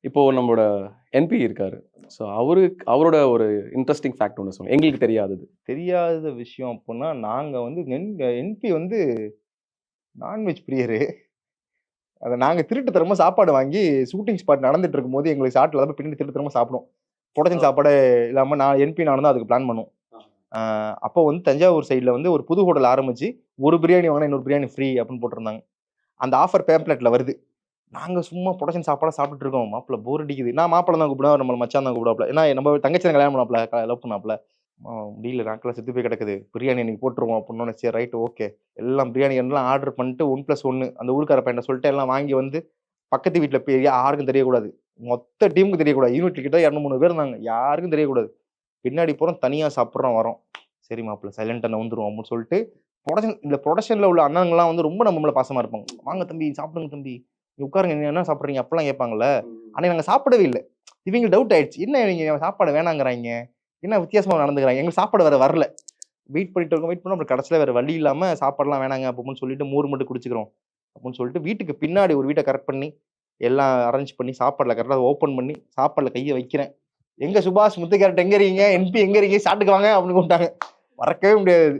இப்போ நம்மளோட என்பி இருக்காரு. ஸோ அவரோட ஒரு இன்ட்ரஸ்டிங் ஃபேக்ட் ஒண்ணு சொல்லுங்க. எங்களுக்கு தெரியாதது. தெரியாத விஷயம் அப்புட்ன்னா, நாங்க வந்து என்பி வந்து நான்வெஜ் பிரியரு. அத நாங்க திருட்டுத்தனமா சாப்பாடு வாங்கி ஷூட்டிங் ஸ்பாட் நடந்துட்டு இருக்கும்போது எங்களுக்கு ஷாட்ல தான் பின்னாடி திருட்டுத்தனமா சாப்பிடுவோம். புரொடக்ஷன் சாப்பாடே இல்லாம நானும் தான் அதுக்கு பிளான் பண்ணுவோம். அப்போ வந்து தஞ்சாவூர் சைடுல வந்து ஒரு புது ஹோட்டல் ஆரம்பிச்சு, ஒரு பிரியாணி வாங்குனா இன்னொரு பிரியாணி ஃப்ரீ அப்படின்னு போட்டிருந்தாங்க. அந்த ஆஃபர் பேம்ப்ளெட்ல வருது. நாங்க சும்மா புரொடக்ஷன் சாப்பாடா சாப்பிட்டுட்டு இருக்கோம். மாப்பிள போர் அடிக்குது. நான் மாப்பிள தான் கூப்பிடுவேன். நம்மள மச்சான் தான் கூப்பிடுவாப்ல. ஏன்னா நம்ம தங்கச்சி தான் கல்யாணம் பண்ணாப்ல, லவ் பண்ணாப்ல. முடியல நாக்கெல்லாம் செத்து போய் கிடக்குது. பிரியாணி இன்னைக்கு போட்டுருவோம் அப்படின்னோனே, சரி ரைட் ஓகே. எல்லாம் பிரியாணி எல்லாம் ஆர்டர் பண்ணிட்டு 1+1 அந்த ஊருக்கார பையன்ட்ட சொல்லிட்டு எல்லாம் வாங்கி வந்து பக்கத்து வீட்ல போய் யாருக்கும் தெரியக்கூடாது. மொத்த டீமுக்கு தெரியக்கூடாது. யூனிட் கிட்ட 200, 300 பேர் இருந்தாங்க. யாருக்கும் தெரியக்கூடாது. பின்னாடி போறோம், தனியா சாப்பிடுறோம் வரோம். சரி மாப்பிள சைலண்டா நவுந்துருவோம் அப்படின்னு சொல்லிட்டு ப்ரொடக்ஷன்ல உள்ள அண்ணன்கள்லாம் வந்து ரொம்ப நம்ம மேல பாசமா இருப்பாங்க. வாங்க தம்பி சாப்பிடுங்க தம்பி. உட்காருங்க நீங்க என்ன சாப்பிடுறீங்க அப்பெல்லாம் கேட்பாங்கல்ல. அன்னைக்கு நாங்க சாப்பிடவே இல்லை. இவங்க டவுட் ஆயிடுச்சு. என்ன இவங்க சாப்பாடு வேணாங்கிறாங்க. என்ன வித்தியாசமா நடந்துக்கிறாங்க. எங்களுக்கு சாப்பாடு வேற வரல. வெயிட் பண்ணிட்டு இருக்கோம். அப்புறம் கடைசியில வேற வழி இல்லாம சாப்பாடுலாம் வேணாங்க அப்படின்னு சொல்லிட்டு மோர் மட்டும் குடிச்சுக்கிறோம் அப்படின்னு சொல்லிட்டு வீட்டுக்கு பின்னாடி ஒரு வீட்டை கரெக்ட் பண்ணி எல்லாம் அரேஞ்ச் பண்ணி சாப்பாடுல கரெக்டாக ஓப்பன் பண்ணி சாப்பாடுல கையை வைக்கிறேன். எங்க சுபாஷ் முத்து கேரட் எங்க இருக்கீங்க, என்பி எங்க இருக்கீங்க, சாட்டுக்கு வாங்க அப்படின்னு கூப்பிட்டாங்க. மறக்கவே முடியாது.